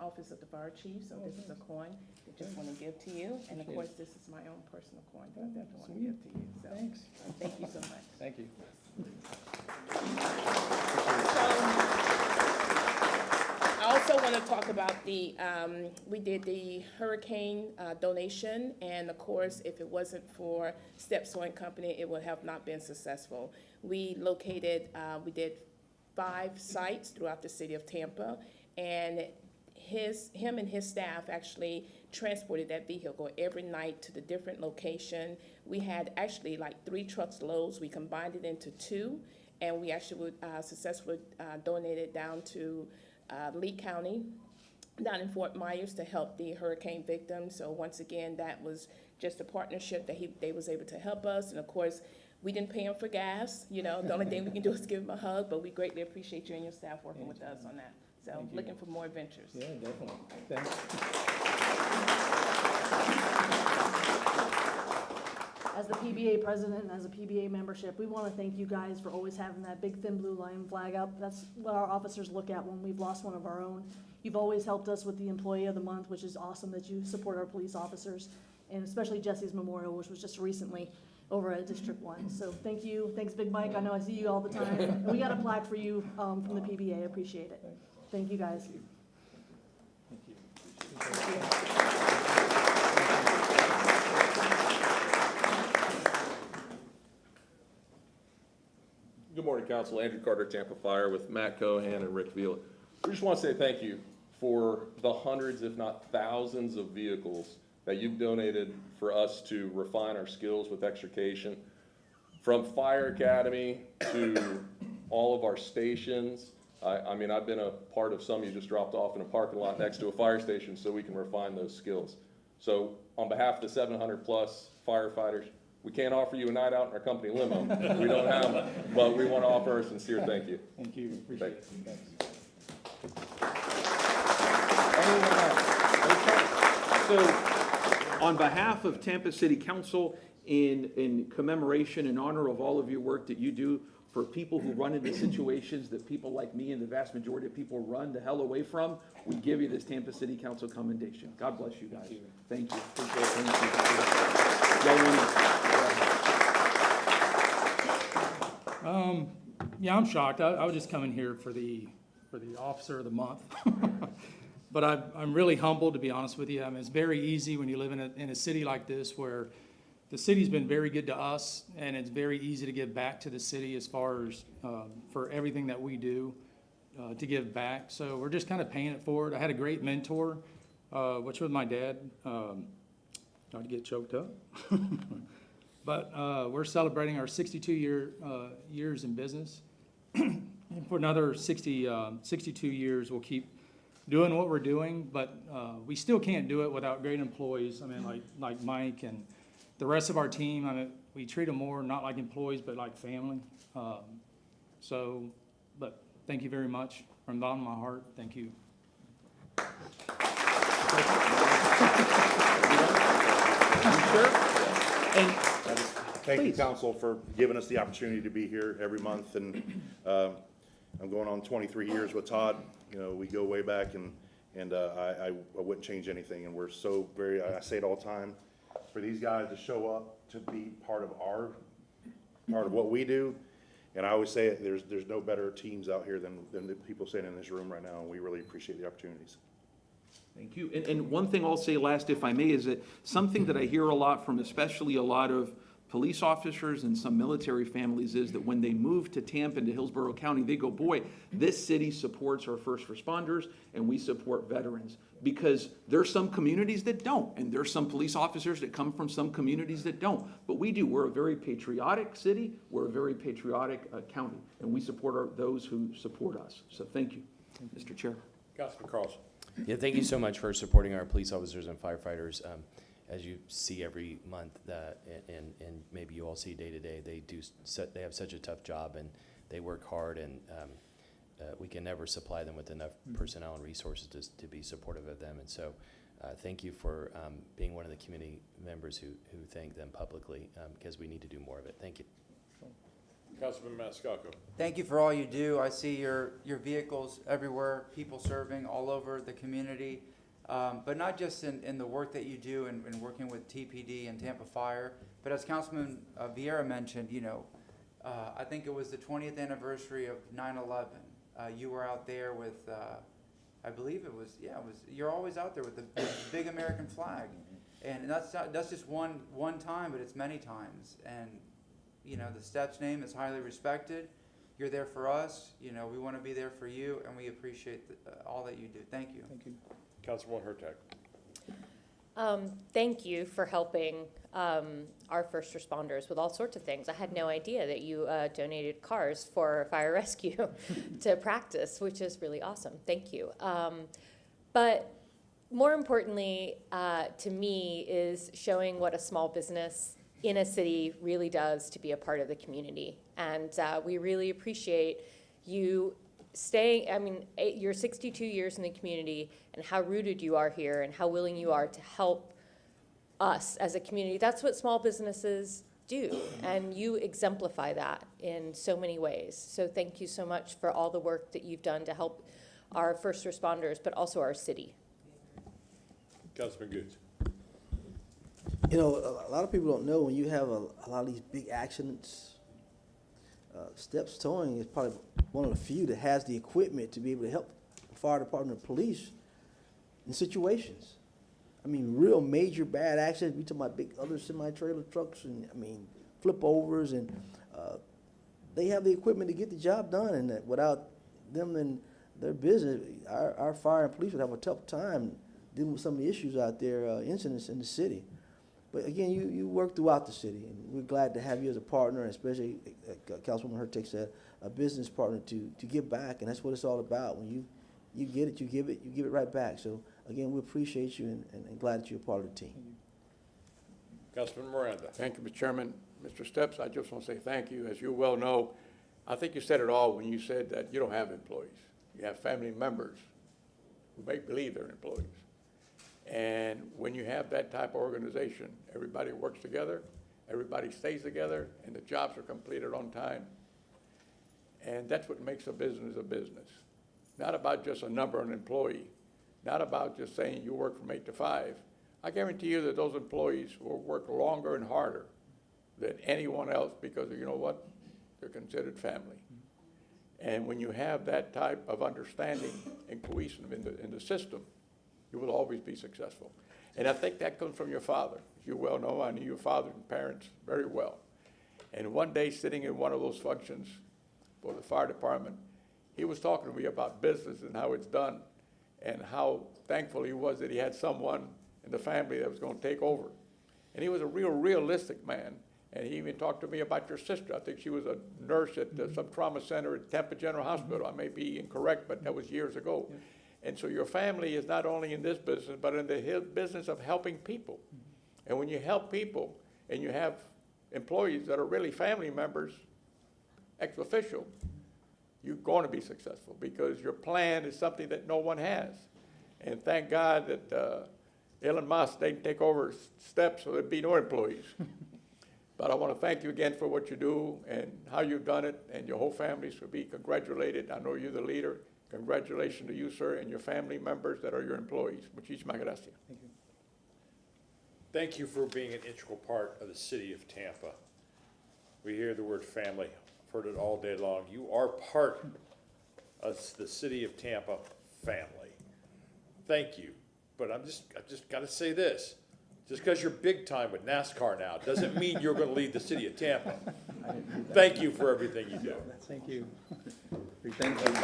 Office of the Fire Chief. So this is a coin that I just want to give to you. And, of course, this is my own personal coin that I definitely want to give to you. So Thanks. Thank you so much. Thank you. I also want to talk about we did the hurricane donation, and of course, if it wasn't for Steps Towing Company, it would have not been successful. We did 5 sites throughout the city of Tampa, and him and his staff actually transported that vehicle every night to the different location. We had actually like 3 trucks loads. We combined it into 2, and we actually successfully donated down to Lee County, down in Fort Myers, to help the hurricane victims. So once again, that was just a partnership that they was able to help us. And of course, we didn't pay him for gas. The only thing we can do is give him a hug, but we greatly appreciate you and your staff working with us on that. So looking for more adventures. Yeah, definitely. Thanks. As the PBA president and as a PBA membership, we want to thank you guys for always having that big thin blue line flag up. That's what our officers look at when we've lost one of our own. You've always helped us with the Employee of the Month, which is awesome that you support our police officers, and especially Jesse's Memorial, which was just recently over at District 1. So thank you. Thanks, Big Mike. I know I see you all the time. And we got a plaque for you from the PBA. I appreciate it. Thank you, guys. Thank you. Council, Andrew Carter, Tampa Fire, with Matt Cohan and Rick Vila. We just want to say thank you for the hundreds, if not thousands, of vehicles that you've donated for us to refine our skills with extrication. From Fire Academy to all of our stations. I mean, I've been a part of some you just dropped off in a parking lot next to a fire station so we can refine those skills. So on behalf of the 700 plus firefighters, we can't offer you a night out in our company limo. We don't have them, but we want to offer a sincere thank you. Thank you. Appreciate it. Thanks. Anyone else? Okay. So on behalf of Tampa City Council, in commemoration and honor of all of your work that you do for people who run into situations that people like me and the vast majority of people run the hell away from, we give you this Tampa City Council commendation. God bless you guys. Thank you. Appreciate it. Thank you. Yeah, I'm shocked. I was just coming here for the Officer of the Month. But I'm really humbled, to be honest with you. I mean, it's very easy when you live in a city like this where the city's been very good to us, and it's very easy to give back to the city as far as for everything that we do to give back. So we're just kind of paying it forward. I had a great mentor, which was my dad. Not to get choked up. But we're celebrating our 62 years in business. And for another 62 years, we'll keep doing what we're doing, but we still can't do it without great employees. I mean, like Mike and the rest of our team. I mean, we treat them more not like employees, but like family. But thank you very much from the bottom of my heart. Thank you. Thank you, Council, for giving us the opportunity to be here every month. And I'm going on 23 years with Todd. You know, we go way back, and I wouldn't change anything. And we're so very, I say it all the time, for these guys to show up to be part of what we do. And I always say it, there's no better teams out here than the people sitting in this room right now, and we really appreciate the opportunities. Thank you. And one thing I'll say last, if I may, is that something that I hear a lot from especially a lot of police officers and some military families is that when they move to Tampa and to Hillsborough County, they go, boy, this city supports our first responders and we support veterans. Because there's some communities that don't, and there's some police officers that come from some communities that don't. But we do. We're a very patriotic city. We're a very patriotic county, and we support those who support us. So thank you, Mr. Chair. Councilman Carlson. Yeah, thank you so much for supporting our police officers and firefighters. As you see every month, and maybe you all see day to day, they have such a tough job, and they work hard, and we can never supply them with enough personnel and resources to be supportive of them. And so thank you for being one of the community members who thank them publicly, because we need to do more of it. Thank you. Councilman Maniscalco. Thank you for all you do. I see your vehicles everywhere, people serving all over the community. But not just in the work that you do in working with TPD and Tampa Fire, but as Councilman Vieira mentioned, you know, I think it was the 20th anniversary of 9/11. You were out there with, I believe it was, you're always out there with the big American flag. And that's just one time, but it's many times. And, you know, the STEP's name is highly respected. You're there for us. You know, we want to be there for you, and we appreciate all that you do. Thank you. Thank you. Councilwoman Hurtak. Thank you for helping our first responders with all sorts of things. I had no idea that you donated cars for fire rescue to practice, which is really awesome. Thank you. But more importantly to me is showing what a small business in a city really does to be a part of the community. And we really appreciate you staying, I mean, you're 62 years in the community, and how rooted you are here and how willing you are to help us as a community. That's what small businesses do, and you exemplify that in so many ways. So thank you so much for all the work that you've done to help our first responders, but also our city. Councilman Goods. You know, a lot of people don't know when you have a lot of these big accidents, Steps Towing is probably one of the few that has the equipment to be able to help the fire department and police in situations. I mean, real major bad accidents. We talking about big other semi-trailer trucks and, I mean, flip overs, and they have the equipment to get the job done, and that without them and their business, our fire and police would have a tough time dealing with some of the issues out there, incidents in the city. But again, you work throughout the city, and we're glad to have you as a partner, and especially, Councilwoman Hurtak said, a business partner to give back, and that's what it's all about. When you get it, you give it right back. So again, we appreciate you and glad that you're a part of the team. Councilman Miranda. Thank you, Mr. Chairman. Mr. Steps, I just want to say thank you. As you well know, I think you said it all when you said that you don't have employees. You have family members who make believe they're employees. And when you have that type of organization, everybody works together, everybody stays together, and the jobs are completed on time. And that's what makes a business a business. Not about just a number of an employee, not about just saying you work from 8 to 5. I guarantee you that those employees will work longer and harder than anyone else because you know what? They're considered family. And when you have that type of understanding and cohesion in the system, you will always be successful. And I think that comes from your father. As you well know, I knew your father and parents very well. And one day, sitting in one of those functions for the fire department, he was talking to me about business and how it's done and how thankful he was that he had someone in the family that was going to take over. And he was a real realistic man. And he even talked to me about your sister. I think she was a nurse at some trauma center at Tampa General Hospital. I may be incorrect, but that was years ago. Yeah. And so your family is not only in this business, but in the business of helping people. And when you help people and you have employees that are really family members, ex officio, you're going to be successful because your plan is something that no one has. And thank God that Elon Musk didn't take over Steps so there'd be no employees. But I want to thank you again for what you do and how you've done it, and your whole family should be congratulated. I know you're the leader. Congratulations to you, sir, and your family members that are your employees. Muchísimas gracias. Thank you. Thank you for being an integral part of the city of Tampa. We hear the word family. I've heard it all day long. You are part of the city of Tampa family. Thank you. But I've just got to say this. Just because you're big time with NASCAR now doesn't mean you're going to lead the city of Tampa. Thank you for everything you do. Thank you. Thank you.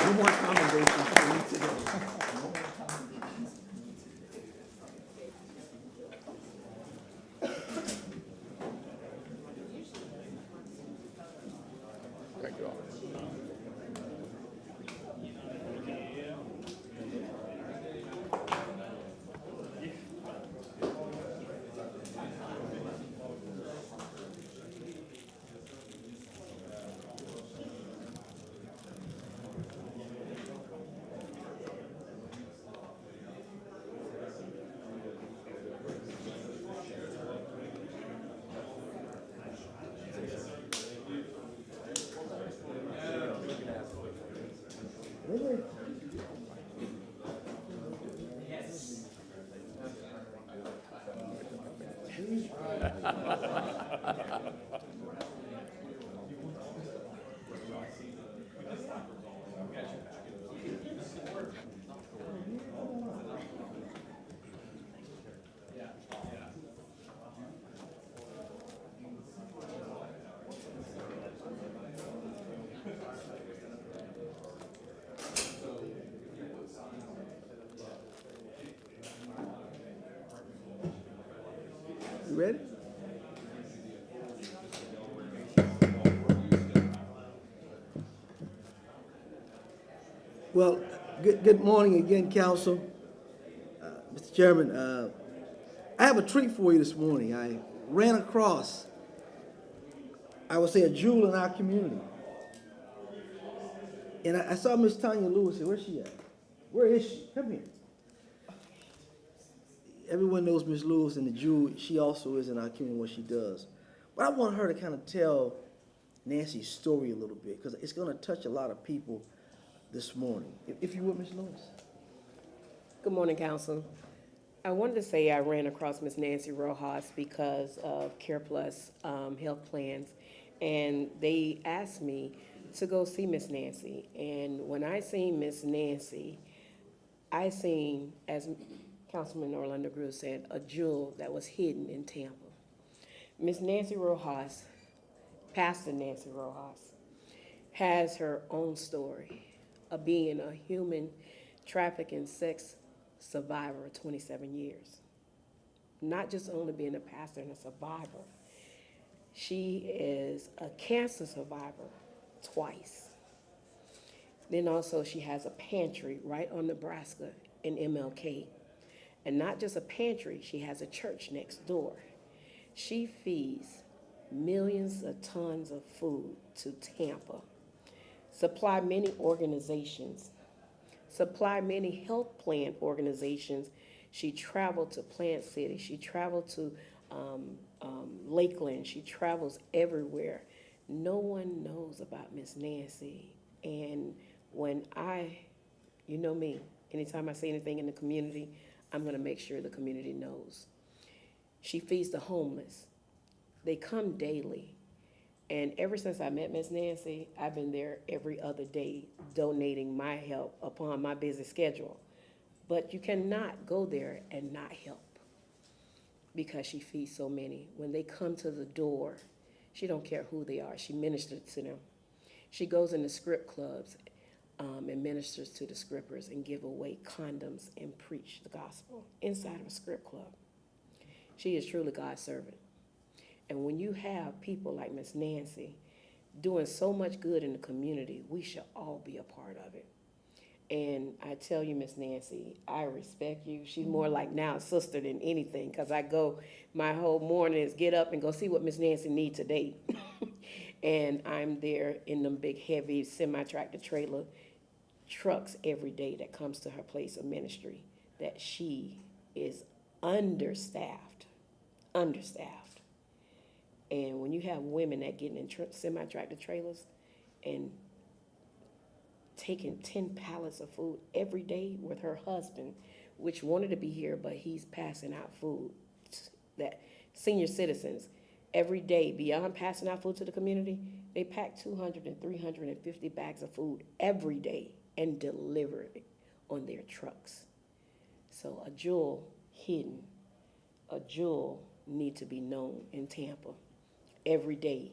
No more commendations for me today. Thank you all. You ready? Well, good morning again, Council. Mr. Chairman, I have a treat for you this morning. I ran across, I would say, a jewel in our community. And I saw Miss Tanya Lewis. Where's she at? Where is she? Come here. Everyone knows Miss Lewis and the jewel. She also is in our community, what she does. But I want her to kind of tell Nancy's story a little bit because it's going to touch a lot of people this morning. If you would, Ms. Lewis. Good morning, Council. I wanted to say I ran across Ms. Nancy Rojas because of Care Plus health plans, and they asked me to go see Ms. Nancy. And when I seen Ms. Nancy, I seen, as Councilman Orlando Cruz said, a jewel that was hidden in Tampa. Ms. Nancy Rojas, Pastor Nancy Rojas, has her own story of being a human trafficking sex survivor of 27 years. Not just only being a pastor and a survivor, she is a cancer survivor twice. Then also she has a pantry right on Nebraska in MLK. And not just a pantry, she has a church next door. She feeds millions of tons of food to Tampa, supply many organizations, supply many health plan organizations. She traveled to Plant City, she traveled to Lakeland, she travels everywhere. No one knows about Miss Nancy. And when you know me, anytime I say anything in the community, I'm gonna make sure the community knows. She feeds the homeless. They come daily. And ever since I met Miss Nancy, I've been there every other day donating my help upon my busy schedule. But you cannot go there and not help because she feeds so many. When they come to the door, she don't care who they are. She ministers to them. She goes into script clubs and ministers to the scrippers and give away condoms and preach the gospel inside of a script club. She is truly God's servant. And when you have people like Miss Nancy doing so much good in the community, we should all be a part of it. And I tell you, Miss Nancy, I respect you. She's more like now a sister than anything, because I go, my whole morning is get up and go see what Miss Nancy needs today. And I'm there in them big, heavy, semi-tractor trailer trucks every day that comes to her place of ministry, that she is understaffed. And when you have women that get in semi-tractor trailers and taking 10 pallets of food every day with her husband, which wanted to be here, but he's passing out food, that senior citizens, every day, beyond passing out food to the community, they pack 200 and 350 bags of food every day and deliver it on their trucks. So a jewel hidden, a jewel need to be known in Tampa. Every day,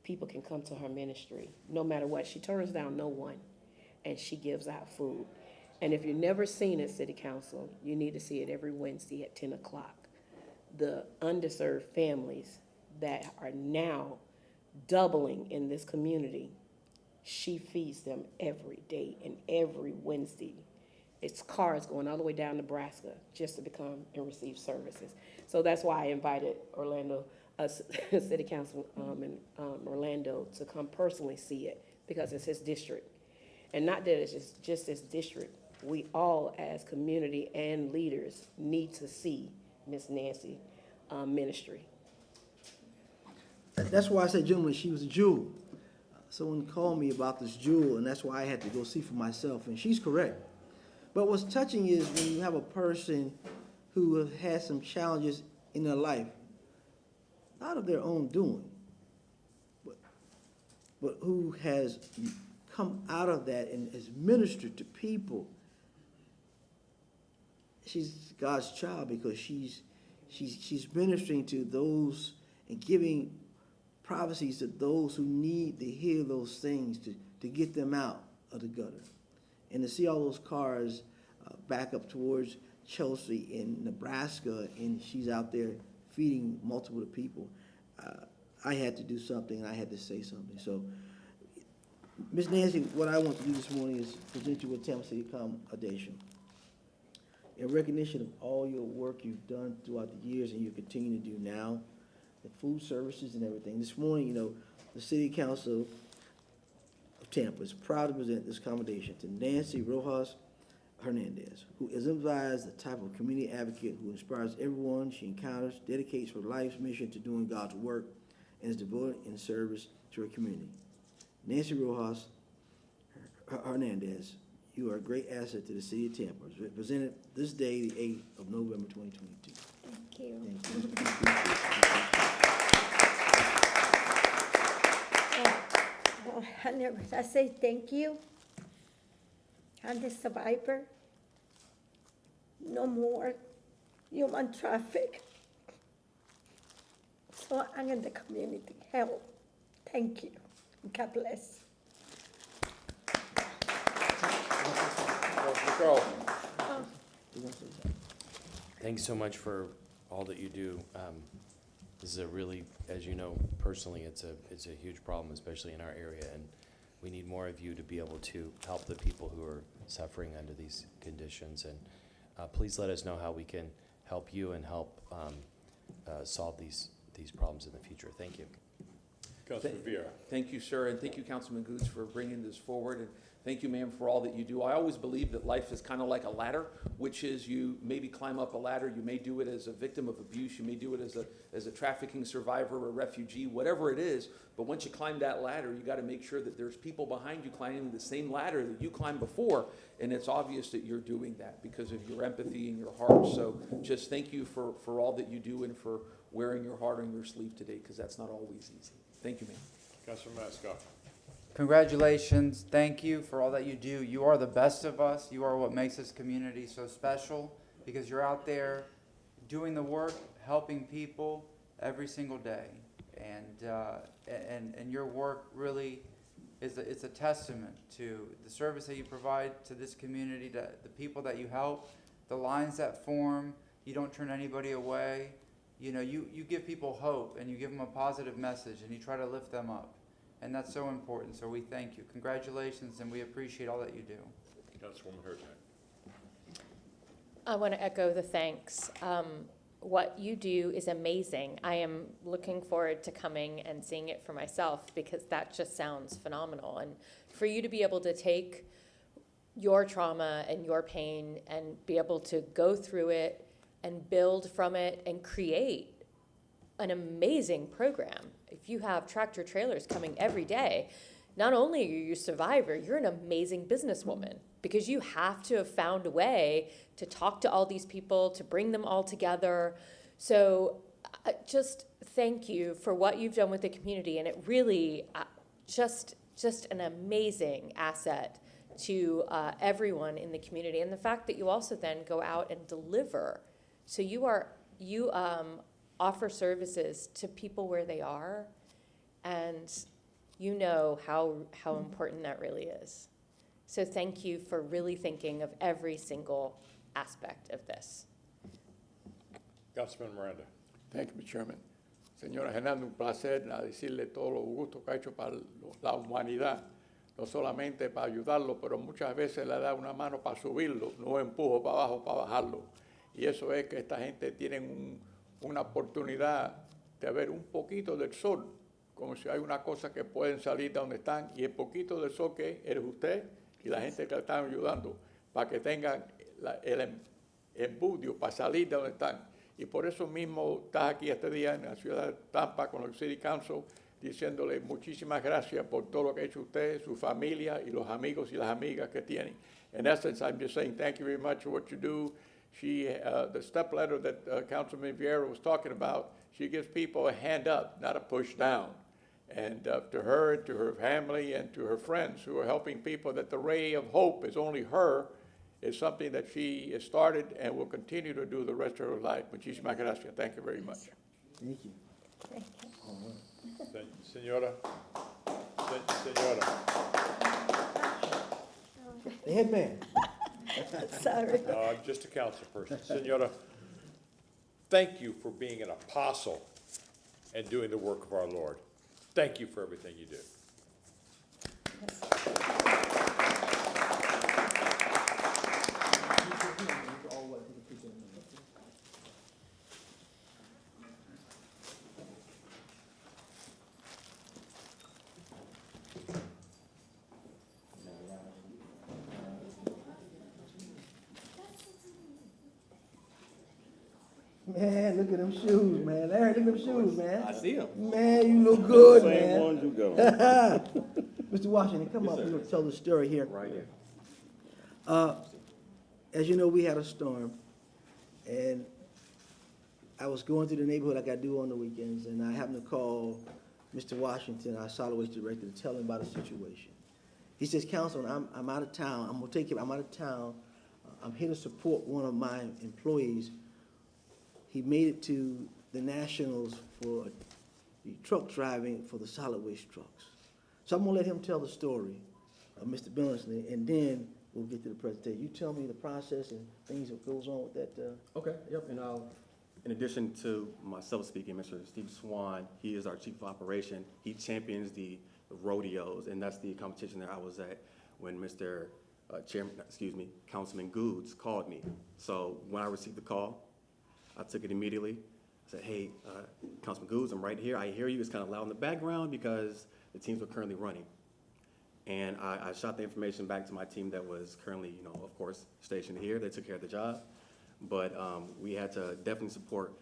people can come to her ministry, no matter what. She turns down no one, and she gives out food. And if you've never seen it, City Council, you need to see it every Wednesday at 10 o'clock. The underserved families that are now doubling in this community, she feeds them every day and every Wednesday. It's cars going all the way down Nebraska just to become and receive services. So that's why I invited City Council in Orlando to come personally see it, because it's his district. And not that it's just his district. We all, as community and leaders, need to see Miss Nancy ministry. That's why I said, gentlemen, she was a jewel. Someone called me about this jewel, and that's why I had to go see for myself, and she's correct. But what's touching is when you have a person who has had some challenges in their life, not of their own doing, but who has come out of that and has ministered to people. She's God's child because she's ministering to those and giving prophecies to those who need to hear those things to get them out of the gutter. And to see all those cars back up towards Chelsea in Nebraska, and she's out there feeding multiple people, I had to do something, and I had to say something. So, Ms. Nancy, what I want to do this morning is present you with Tampa City Commendation. In recognition of all your work you've done throughout the years and you continue to do now, the food services and everything. This morning, the City Council of Tampa is proud to present this commendation to Nancy Rojas Hernandez, who exemplifies the type of community advocate who inspires everyone she encounters, dedicates her life's mission to doing God's work, and is devoted in service to her community. Nancy Rojas Hernandez, you are a great asset to the city of Tampa. It's presented this day, the 8th of November, 2022. Thank you. I say thank you. I'm the survivor. No more human traffic. So I'm in the community help. Thank you. God bless. Thanks so much for all that you do. This is a really, as you know, personally, it's a huge problem, especially in our area, and we need more of you to be able to help the people who are suffering under these conditions. And please let us know how we can help you and help solve these problems in the future. Thank you. Councilman Vieira. Thank you, sir, and thank you, Councilman Goods, for bringing this forward, and thank you, ma'am, for all that you do. I always believe that life is kind of like a ladder, which is you maybe climb up a ladder, you may do it as a victim of abuse, you may do it as a trafficking survivor or refugee, whatever it is, but once you climb that ladder, you got to make sure that there's people behind you climbing the same ladder that you climbed before, and it's obvious that you're doing that because of your empathy and your heart. So just thank you for all that you do and for wearing your heart on your sleeve today, because that's not always easy. Thank you, ma'am. Councilman Mascoff. Congratulations. Thank you for all that you do. You are the best of us. You are what makes this community so special because you're out there doing the work, helping people every single day. And your work really is it's a testament to the service that you provide to this community, to the people that you help, the lines that form. You don't turn anybody away. You know, you give people hope and you give them a positive message and you try to lift them up. And that's so important, so we thank you. Congratulations, and we appreciate all that you do. Councilwoman Hurtak. I want to echo the thanks. What you do is amazing. I am looking forward to coming and seeing it for myself because that just sounds phenomenal. And for you to be able to take your trauma and your pain and be able to go through it and build from it and create an amazing program. If you have tractor trailers coming every day, not only are you a survivor, you're an amazing businesswoman because you have to have found a way to talk to all these people, to bring them all together. So just thank you for what you've done with the community. And it really just an amazing asset to everyone in the community. And the fact that you also then go out and deliver. So you offer services to people where they are, and you know how important that really is. So thank you for really thinking of every single aspect of this. Councilman Miranda. Thank you, Mr. Chairman. Señora Hernando, un placer decirle todos los gustos que ha hecho para la humanidad, no solamente para ayudarlo, pero muchas veces le da una mano para subirlo, no empujo para abajo para bajarlo. Y eso es que esta gente tiene una oportunidad de ver un poquito del sol, como si hay una cosa que pueden salir de donde están, y el poquito del sol que eres usted y la gente que le están ayudando, para que tengan el embudio para salir de donde están. Y por eso mismo estás aquí este día en la ciudad de Tampa con el City Council, diciéndole muchísimas gracias por todo lo que ha hecho usted, su familia y los amigos y las amigas que tienen. In essence, I'm just saying thank you very much for what you do. The step ladder that Councilman Vieira was talking about, she gives people a hand up, not a push down. And to her, to her family, and to her friends who are helping people, that the ray of hope is only her, is something that she has started and will continue to do the rest of her life. Muchísimas gracias. Thank you very much. Thank you. Señora. Señora. The head man. Sorry. No, I'm just a council person. Senora, thank you for being an apostle and doing the work of our Lord. Thank you for everything you do. Man, look at them shoes, man. Larry, look at them shoes, man. I see them. Man, you look good, Same man. ones you go. Mr. Washington, come up. We're going to tell the story here. Right here. As you know, we had a storm, and I was going through the neighborhood like I do on the weekends, and I happened to call Mr. Washington, our solid waste director, to tell him about the situation. He says, Councilman, I'm out of town. I'm out of town. I'm here to support one of my employees he made it to the nationals for the truck driving for the solid waste trucks. So I'm gonna let him tell the story of Mr. Billingsley, and then we'll get to the presentation. You tell me the process and things that goes on with that. Okay, yep, and in addition to myself speaking, Mr. Steve Swan, he is our chief of operation. He champions the rodeos, and that's the competition that I was at when Mr. Councilman Goods called me. So when I received the call, I took it immediately. I said, hey, Councilman Goods, I'm right here. I hear you. It's kind of loud in the background because the teams were currently running. And I shot the information back to my team that was currently, of course, stationed here. They took care of the job. But we had to definitely support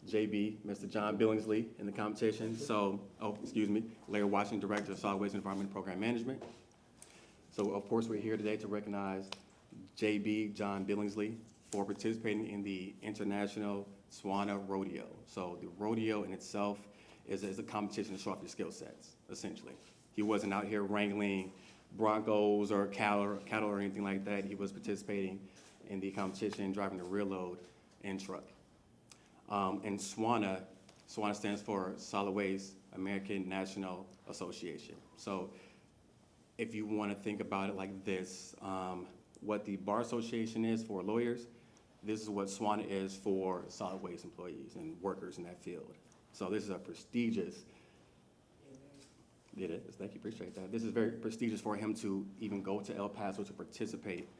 JB, Mr. John Billingsley, in the competition. So, Larry Washington, Director of Solid Waste and Environmental Program Management. So, of course, we're here today to recognize JB, John Billingsley, for participating in the International SWANA Rodeo. So the rodeo in itself is a competition to show off your skill sets, essentially. He wasn't out here wrangling broncos or cattle or anything like that. He was participating in the competition, driving the rear load and truck. And SWANA stands for Solid Waste American National Association. So if you want to think about it like this, what the Bar Association is for lawyers, this is what SWANA is for solid waste employees and workers in that field. So this is a prestigious, it is, thank you, appreciate that. This is very prestigious for him to even go to El Paso to participate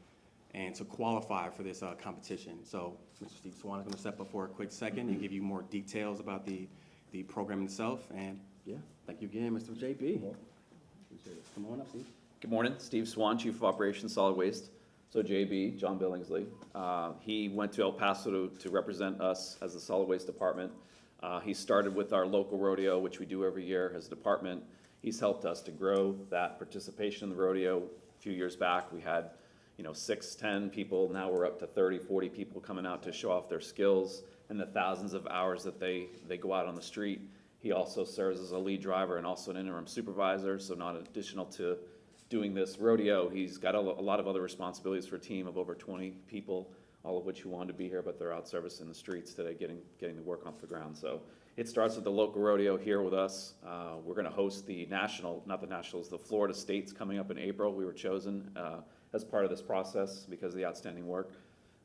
and to qualify for this competition. So Mr. Steve Swan is going to step up for a quick second and give you more details about the program itself. And yeah, thank you again, Mr. JB. Appreciate it. Come on up, Steve. Good morning, Steve Swan, Chief of Operations Solid Waste. So JB, John Billingsley, he went to El Paso to represent us as the Solid Waste Department. He started with our local rodeo, which we do every year as a department. He's helped us to grow that participation in the rodeo. A few years back, we had 6, 10 people. Now we're up to 30, 40 people coming out to show off their skills and the thousands of hours that they go out on the street. He also serves as a lead driver and also an interim supervisor, so not additional to doing this rodeo. He's got a lot of other responsibilities for a team of over 20 people, all of which who wanted to be here, but they're out servicing the streets today, getting the work off the ground. So it starts with the local rodeo here with us. We're gonna host the the Florida States coming up in April. We were chosen as part of this process because of the outstanding work.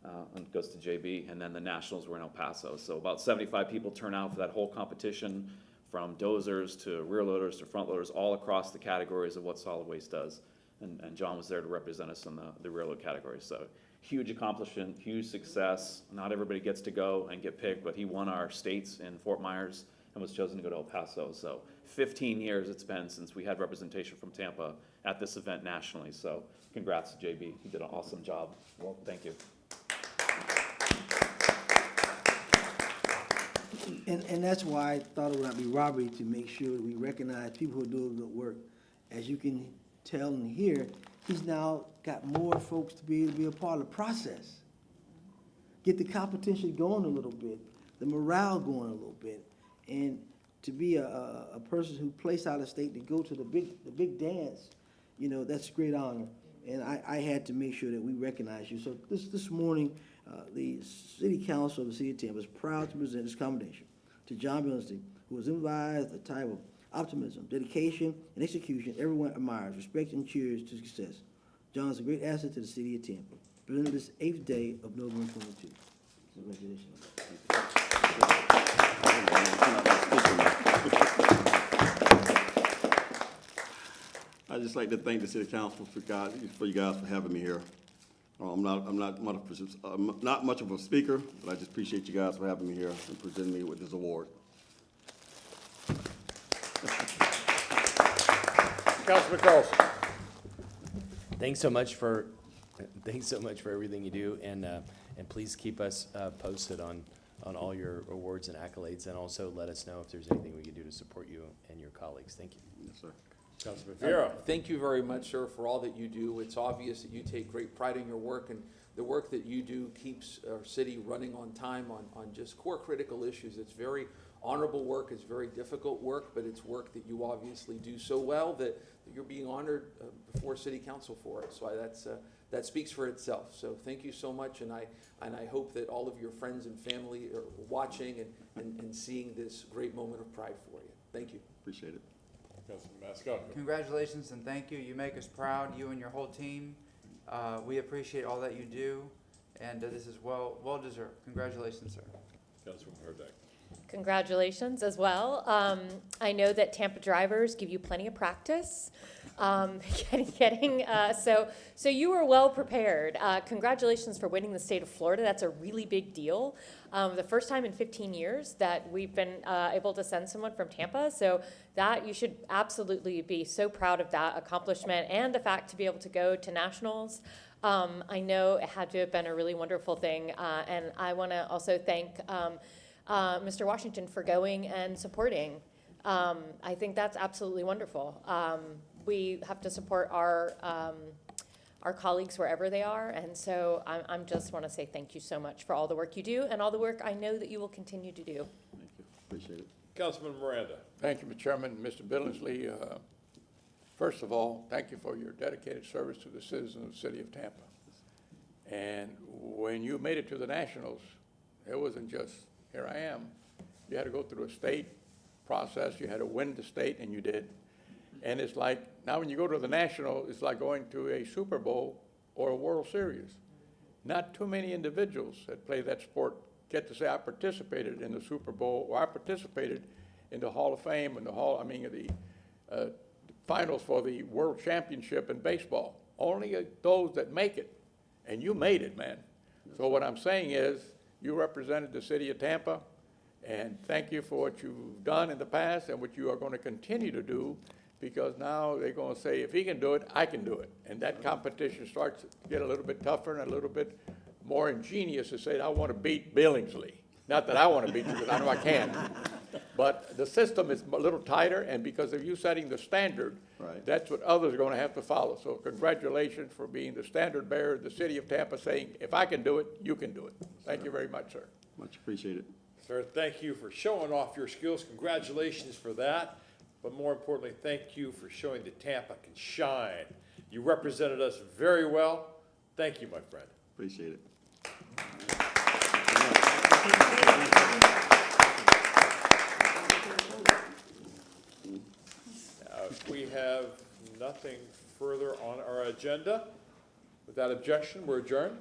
And it goes to JB, and then the Nationals were in El Paso. So about 75 people turn out for that whole competition, from dozers to rear loaders to front loaders, all across the categories of what solid waste does. And John was there to represent us in the rear load category. So huge accomplishment, huge success. Not everybody gets to go and get picked, but he won our states in Fort Myers and was chosen to go to El Paso. So 15 years it's been since we had representation from Tampa at this event nationally. So congrats to JB. He did an awesome job. Well, thank you. And that's why I thought it would not be robbery to make sure we recognize people who are doing good work. As you can tell and hear, he's now got more folks to be able to be a part of the process. Get the competition going a little bit, the morale going a little bit, and to be a person who plays out of state to go to the big dance, that's a great honor. And I had to make sure that we recognize you. So this morning, the City Council of the City of Tampa is proud to present this commendation to John Billingsley, who has imbibed the type of optimism, dedication, and execution everyone admires, respect, and cheers to success. John is a great asset to the City of Tampa. Presented this 8th day of November 22. Congratulations. I'd just like to thank the City Council for you guys for having me here. I'm not much of a speaker, but I just appreciate you guys for having me here and presenting me with this award. Councilman Carlson. Thanks so much for everything you do, and please keep us posted on all your awards and accolades, and also let us know if there's anything we can do to support you and your colleagues. Thank you. Yes, sir. Councilman Fierro. Thank you very much, sir, for all that you do. It's obvious that you take great pride in your work, and the work that you do keeps our city running on time on just core critical issues. It's very honorable work. It's very difficult work, but it's work that you obviously do so well that you're being honored before city council for it. So that speaks for itself. So thank you so much, and I hope that all of your friends and family are watching and seeing this great moment of pride for you. Thank you. Appreciate it. Councilman Mascotte. Congratulations and thank you. You make us proud, you and your whole team. We appreciate all that you do, and this is well deserved. Congratulations, sir. Councilman Hurtak. Congratulations as well. I know that Tampa drivers give you plenty of practice. So you were well prepared. Congratulations for winning the state of Florida. That's a really big deal. The first time in 15 years that we've been able to send someone from Tampa. So that you should absolutely be so proud of that accomplishment and the fact to be able to go to nationals. I know it had to have been a really wonderful thing. And I want to also thank Mr. Washington for going and supporting. I think that's absolutely wonderful. We have to support our colleagues wherever they are, and so I'm just want to say thank you so much for all the work you do and all the work I know that you will continue to do. Thank you. Appreciate it. Councilman Miranda. Thank you, Mr. Chairman. Mr. Billingsley, first of all, thank you for your dedicated service to the citizens of the city of Tampa. And when you made it to the Nationals, it wasn't just, here I am. You had to go through a state process. You had to win the state, and you did. And it's like, now when you go to the National, it's like going to a Super Bowl or a World Series. Not too many individuals that play that sport get to say, I participated in the Super Bowl, or I participated in the Hall of Fame, and the finals for the World Championship in baseball. Only those that make it. And you made it, man. So what I'm saying is, you represented the city of Tampa, and thank you for what you've done in the past and what you are going to continue to do, because now they're going to say, if he can do it, I can do it. And that competition starts to get a little bit tougher and a little bit more ingenious to say, I want to beat Billingsley. Not that I want to beat you, because I know I can. But the system is a little tighter, and because of you setting the standard, that's what others are going to have to follow. So congratulations for being the standard bearer of the city of Tampa, saying, if I can do it, you can do it. Thank you very much, sir. Much appreciated. Sir, thank you for showing off your skills. Congratulations for that. But more importantly, thank you for showing that Tampa can shine. You represented us very well. Thank you, my friend. Appreciate it. If we have nothing further on our agenda, without objection, we're adjourned.